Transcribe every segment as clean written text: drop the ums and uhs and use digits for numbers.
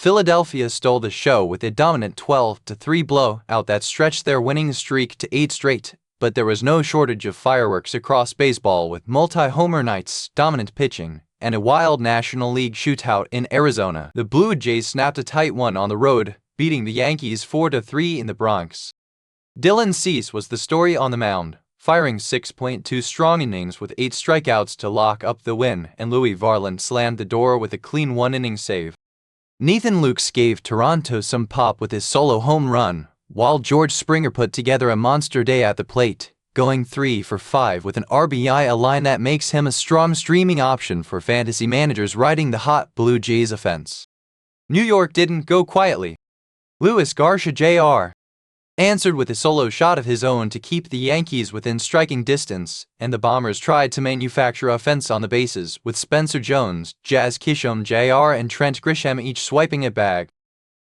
Philadelphia stole the show with a dominant 12-3 blowout that stretched their winning streak to 8 straight, but there was no shortage of fireworks across baseball with multi-homer nights, dominant pitching, and a wild National League shootout in Arizona. The Blue Jays snapped a tight one on the road, beating the Yankees 4-3 in the Bronx. Dylan Cease was the story on the mound, firing 6.2 strong innings with 8 strikeouts to lock up the win, and Louis Varland slammed the door with a clean one-inning save. Nathan Lukes gave Toronto some pop with his solo home run, while George Springer put together a monster day at the plate, going 3 for 5 with an RBI, a line that makes him a strong streaming option for fantasy managers riding the hot Blue Jays offense. New York didn't go quietly. Luis Garcia Jr. answered with a solo shot of his own to keep the Yankees within striking distance, and the Bombers tried to manufacture offense on the bases, with Spencer Jones, Jazz Kishom Jr. and Trent Grisham each swiping a bag.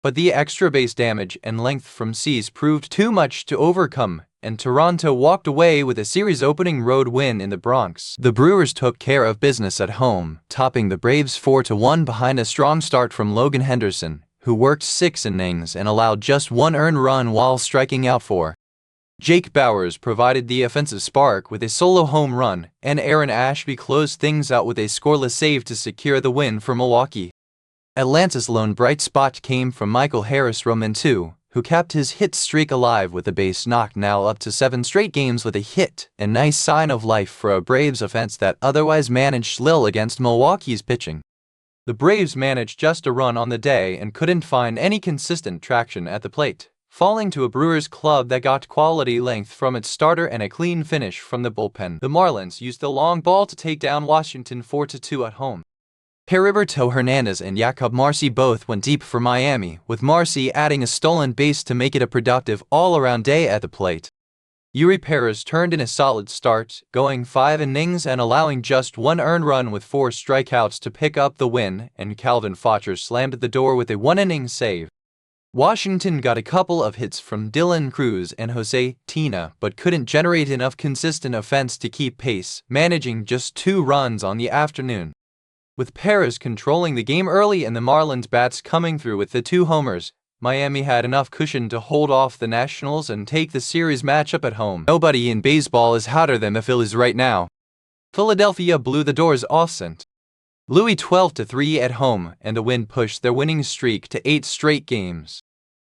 But the extra base damage and length from Cease proved too much to overcome, and Toronto walked away with a series-opening road win in the Bronx. The Brewers took care of business at home, topping the Braves 4-1 behind a strong start from Logan Henderson, who worked 6 innings and allowed just 1 earned run while striking out 4. Jake Bauers provided the offensive spark with a solo home run, and Aaron Ashby closed things out with a scoreless save to secure the win for Milwaukee. Atlanta's lone bright spot came from Michael Harris-Roman II, who kept his hit streak alive with a base knock, now up to 7 straight games with a hit, a nice sign of life for a Braves offense that otherwise managed little against Milwaukee's pitching. The Braves managed just a run on the day and couldn't find any consistent traction at the plate, falling to a Brewers club that got quality length from its starter and a clean finish from the bullpen. The Marlins used the long ball to take down Washington 4-2 at home. Heriberto Hernandez and Jacob Marcy both went deep for Miami, with Marcy adding a stolen base to make it a productive all-around day at the plate. Yuri Perez turned in a solid start, going 5 innings and allowing just 1 earned run with 4 strikeouts to pick up the win, and Calvin Fletcher slammed the door with a 1-inning save. Washington got a couple of hits from Dylan Cruz and Jose Tina, but couldn't generate enough consistent offense to keep pace, managing just 2 runs on the afternoon. With Perez controlling the game early and the Marlins bats coming through with the 2 homers, Miami had enough cushion to hold off the Nationals and take the series matchup at home. Nobody in baseball is hotter than the Phillies right now. Philadelphia blew the doors off St. Louis 12-3 at home, and the win pushed their winning streak to 8 straight games.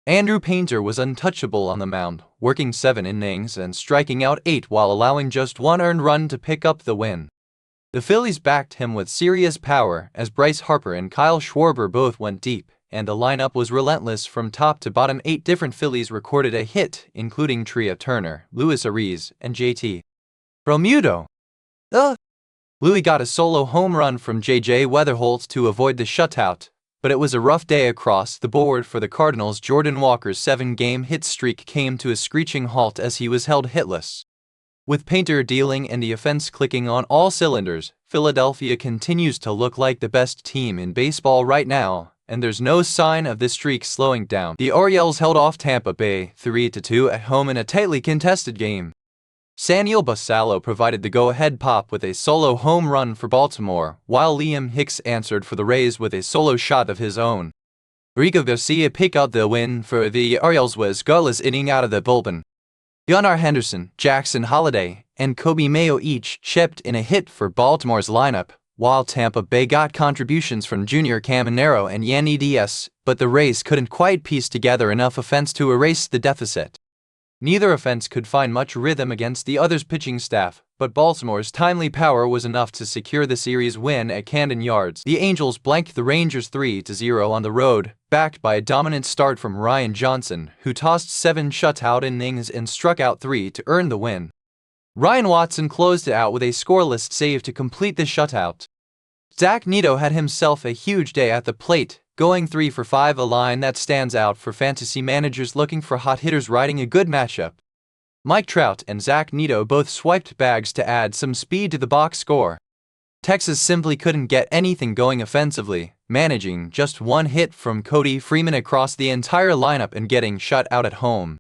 Andrew Painter was untouchable on the mound, working 7 innings and striking out 8 while allowing just 1 earned run to pick up the win. The Phillies backed him with serious power as Bryce Harper and Kyle Schwarber both went deep, and the lineup was relentless from top to bottom. 8 different Phillies recorded a hit, including Trea Turner, Luis Ariz, and JT Realmuto. Louis got a solo home run from J.J. Weatherholt to avoid the shutout, but it was a rough day across the board for the Cardinals. Jordan Walker's 7-game hit streak came to a screeching halt as he was held hitless. With Painter dealing and the offense clicking on all cylinders, Philadelphia continues to look like the best team in baseball right now, and there's no sign of this streak slowing down. The Orioles held off Tampa Bay 3-2 at home in a tightly contested game. Saniel Basallo provided the go-ahead pop with a solo home run for Baltimore, while Liam Hicks answered for the Rays with a solo shot of his own. Rico Garcia picked out the win for the Orioles with a scoreless inning out of the bullpen. Gunnar Henderson, Jackson Holliday, and Kobe Mayo each chipped in a hit for Baltimore's lineup, while Tampa Bay got contributions from Junior Caminero and Yandy Diaz, but the Rays couldn't quite piece together enough offense to erase the deficit. Neither offense could find much rhythm against the other's pitching staff, but Baltimore's timely power was enough to secure the series win at Camden Yards. The Angels blanked the Rangers 3-0 on the road, backed by a dominant start from Ryan Johnson, who tossed 7 shutout innings and struck out 3 to earn the win. Ryan Watson closed it out with a scoreless save to complete the shutout. Zach Neto had himself a huge day at the plate, going 3 for 5, a line that stands out for fantasy managers looking for hot hitters riding a good matchup. Mike Trout and Zach Neto both swiped bags to add some speed to the box score. Texas simply couldn't get anything going offensively, managing just 1 hit from Cody Freeman across the entire lineup and getting shut out at home.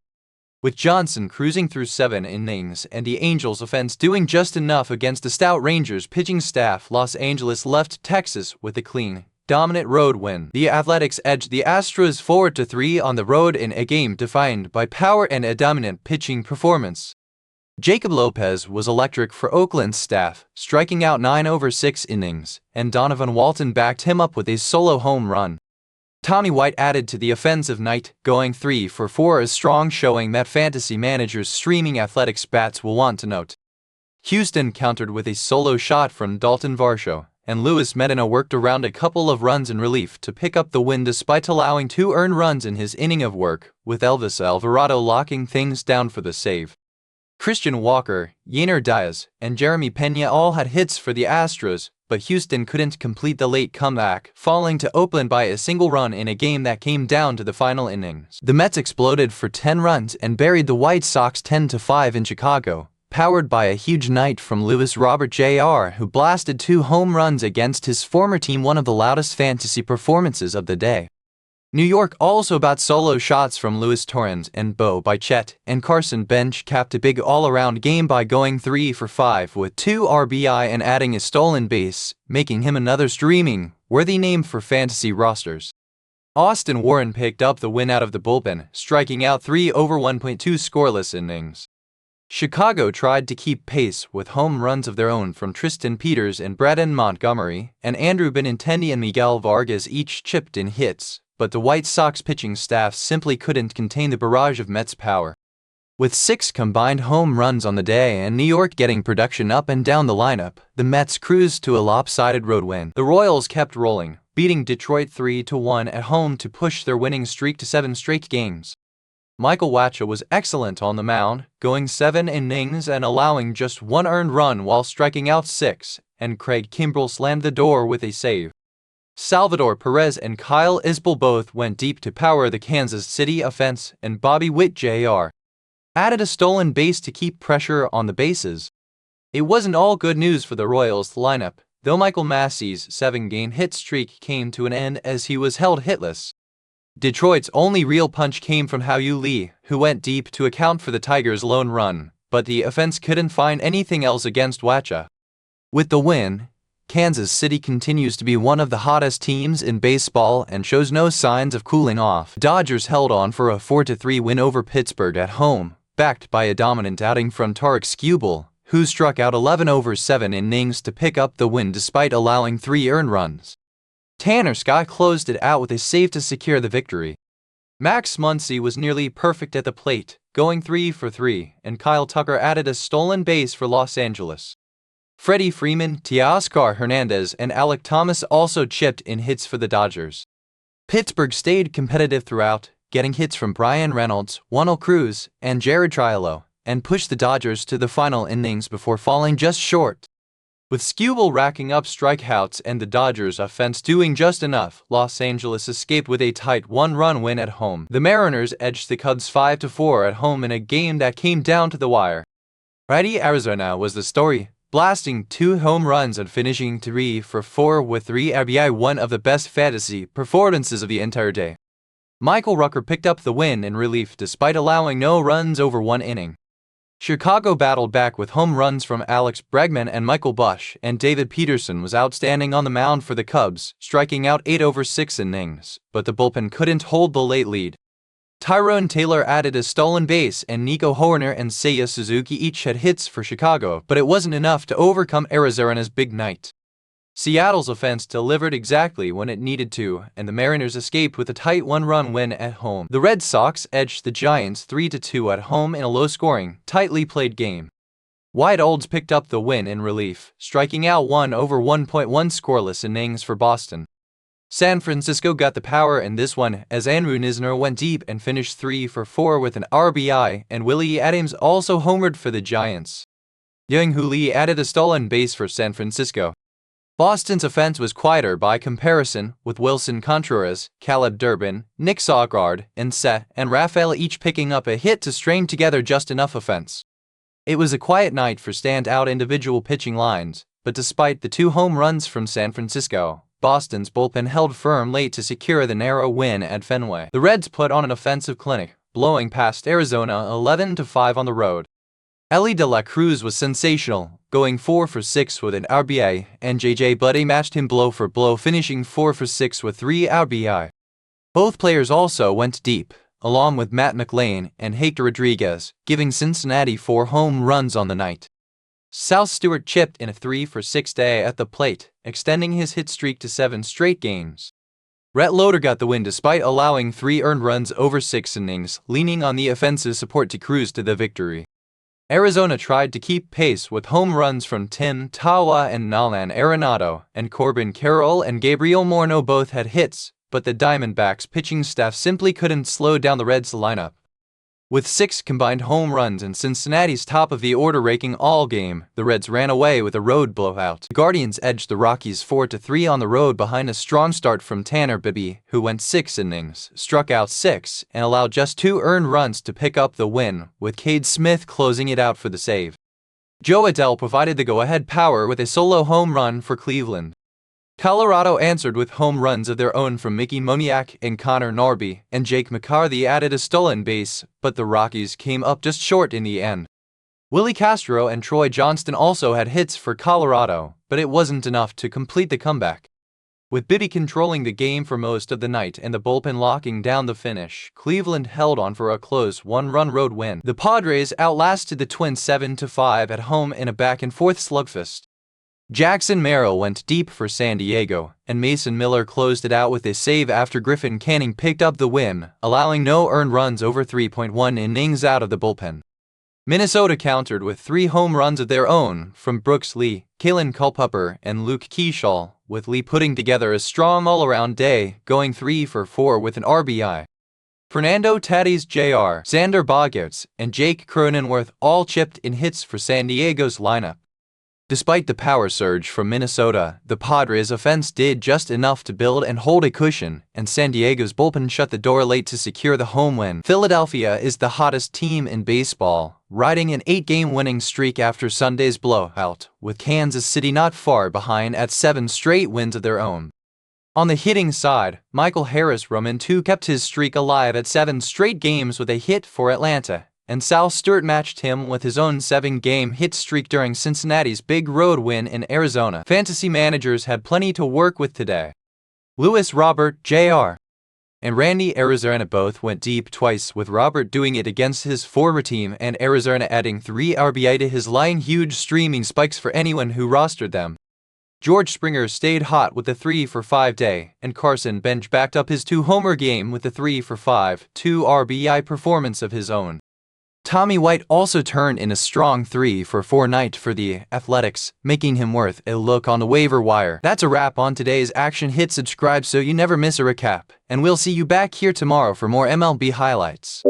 With Johnson cruising through 7 innings and the Angels' offense doing just enough against the stout Rangers pitching staff, Los Angeles left Texas with a clean dominant road win. The Athletics edged the Astros 4-3 on the road in a game defined by power and a dominant pitching performance. Jacob Lopez was electric for Oakland's staff, striking out 9 over 6 innings, and Donovan Walton backed him up with a solo home run. Tommy White added to the offensive night, going 3 for 4, a strong showing that fantasy managers streaming Athletics bats will want to note. Houston countered with a solo shot from Dalton Varsho, and Luis Medina worked around a couple of runs in relief to pick up the win despite allowing 2 earned runs in his inning of work, with Elvis Alvarado locking things down for the save. Christian Walker, Yainer Diaz, and Jeremy Pena all had hits for the Astros, but Houston couldn't complete the late comeback, falling to Oakland by a single run in a game that came down to the final innings. The Mets exploded for 10 runs and buried the White Sox 10-5 in Chicago, powered by a huge night from Luis Robert Jr., who blasted 2 home runs against his former team, one of the loudest fantasy performances of the day. New York also got solo shots from Luis Torrens and Bo Bichette, and Carson Bench capped a big all-around game by going 3 for 5 with 2 RBI and adding a stolen base, making him another streaming-worthy name for fantasy rosters. Austin Warren picked up the win out of the bullpen, striking out 3 over 1.2 scoreless innings. Chicago tried to keep pace with home runs of their own from Tristan Peters and Braden Montgomery, and Andrew Benintendi and Miguel Vargas each chipped in hits, but the White Sox pitching staff simply couldn't contain the barrage of Mets power. With 6 combined home runs on the day and New York getting production up and down the lineup, the Mets cruised to a lopsided road win. The Royals kept rolling, beating Detroit 3-1 at home to push their winning streak to 7 straight games. Michael Wacha was excellent on the mound, going 7 innings and allowing just 1 earned run while striking out 6, and Craig Kimbrell slammed the door with a save. Salvador Perez and Kyle Isbell both went deep to power the Kansas City offense, and Bobby Witt Jr. added a stolen base to keep pressure on the bases. It wasn't all good news for the Royals lineup, though Michael Massey's 7-game hit streak came to an end as he was held hitless. Detroit's only real punch came from Hao-Yu Lee, who went deep to account for the Tigers' lone run, but the offense couldn't find anything else against Wacha. With the win, Kansas City continues to be one of the hottest teams in baseball and shows no signs of cooling off. Dodgers held on for a 4-3 win over Pittsburgh at home, backed by a dominant outing from Tarek Skubal, who struck out 11 over 7 innings to pick up the win despite allowing 3 earned runs. Tanner Scott closed it out with a save to secure the victory. Max Muncy was nearly perfect at the plate, going 3 for 3, and Kyle Tucker added a stolen base for Los Angeles. Freddie Freeman, Teoscar Hernandez, and Alek Thomas also chipped in hits for the Dodgers. Pittsburgh stayed competitive throughout, getting hits from Brian Reynolds, Juanel Cruz, and Jared Triolo, and pushed the Dodgers to the final innings before falling just short. With Skubal racking up strikeouts and the Dodgers' offense doing just enough, Los Angeles escaped with a tight 1-run win at home. The Mariners edged the Cubs 5-4 at home in a game that came down to the wire. Righty Arizona was the story, blasting 2 home runs and finishing 3 for 4 with 3 RBI, one of the best fantasy performances of the entire day. Michael Rucker picked up the win in relief despite allowing no runs over 1 inning. Chicago battled back with home runs from Alex Bregman and Michael Busch, and David Peterson was outstanding on the mound for the Cubs, striking out 8 over 6 innings, but the bullpen couldn't hold the late lead. Tyrone Taylor added a stolen base, and Nico Hoerner and Seiya Suzuki each had hits for Chicago, but it wasn't enough to overcome Arizona's big night. Seattle's offense delivered exactly when it needed to, and the Mariners escaped with a tight 1-run win at home. The Red Sox edged the Giants 3-2 at home in a low-scoring, tightly played game. White Olds picked up the win in relief, striking out 1 over 1.1 scoreless innings for Boston. San Francisco got the power in this one as Andrew Knizner went deep and finished 3 for 4 with an RBI, and Willie Adams also homered for the Giants. Young-Hoo Lee added a stolen base for San Francisco. Boston's offense was quieter by comparison, with Wilson Contreras, Caleb Durbin, Nick Sogard, and Seth and Rafael each picking up a hit to string together just enough offense. It was a quiet night for standout individual pitching lines, but despite the 2 home runs from San Francisco, Boston's bullpen held firm late to secure the narrow win at Fenway. The Reds put on an offensive clinic, blowing past Arizona 11-5 on the road. Ellie De La Cruz was sensational, going 4 for 6 with an RBI, and JJ Buddy matched him blow for blow, finishing 4 for 6 with 3 RBI. Both players also went deep, along with Matt McLain and Hector Rodriguez, giving Cincinnati 4 home runs on the night. South Stewart chipped in a 3 for 6 day at the plate, extending his hit streak to 7 straight games. Rhett Loader got the win despite allowing 3 earned runs over 6 innings, leaning on the offensive support to cruise to the victory. Arizona tried to keep pace with home runs from Tim Tawa and Nolan Arenado, and Corbin Carroll and Gabriel Moreno both had hits, but the Diamondbacks' pitching staff simply couldn't slow down the Reds' lineup. With 6 combined home runs and Cincinnati's top of the order raking all game, the Reds ran away with a road blowout. The Guardians edged the Rockies 4-3 on the road behind a strong start from Tanner Bibby, who went 6 innings, struck out 6, and allowed just 2 earned runs to pick up the win, with Cade Smith closing it out for the save. Joe Adell provided the go-ahead power with a solo home run for Cleveland. Colorado answered with home runs of their own from Mickey Moniak and Connor Norby, and Jake McCarthy added a stolen base, but the Rockies came up just short in the end. Willie Castro and Troy Johnston also had hits for Colorado, but it wasn't enough to complete the comeback. With Bibby controlling the game for most of the night and the bullpen locking down the finish, Cleveland held on for a close 1-run road win. The Padres outlasted the Twins 7-5 at home in a back-and-forth slugfest. Jackson Merrill went deep for San Diego, and Mason Miller closed it out with a save after Griffin Canning picked up the win, allowing no earned runs over 3.1 innings out of the bullpen. Minnesota countered with 3 home runs of their own from Brooks Lee, Kalen Culpepper, and Luke Keeschall, with Lee putting together a strong all-around day, going 3 for 4 with an RBI. Fernando Tatis Jr., Xander Bogaerts, and Jake Cronenworth all chipped in hits for San Diego's lineup. Despite the power surge from Minnesota, the Padres' offense did just enough to build and hold a cushion, and San Diego's bullpen shut the door late to secure the home win. Philadelphia is the hottest team in baseball, riding an 8-game winning streak after Sunday's blowout, with Kansas City not far behind at 7 straight wins of their own. On the hitting side, Michael Harris Roman II kept his streak alive at 7 straight games with a hit for Atlanta, and Sal Stewart matched him with his own 7-game hit streak during Cincinnati's big road win in Arizona. Fantasy managers had plenty to work with today. Luis Robert Jr. and Randy Arozarena both went deep twice, with Robert doing it against his former team and Arozarena adding 3 RBI to his line, huge streaming spikes for anyone who rostered them. George Springer stayed hot with the 3 for 5 day, and Carson Bench backed up his 2-homer game with the 3 for 5, 2 RBI performance of his own. Tommy White also turned in a strong 3 for 4 night for the Athletics, making him worth a look on the waiver wire. That's a wrap on today's action. Hit subscribe so you never miss a recap, and we'll see you back here tomorrow for more MLB highlights.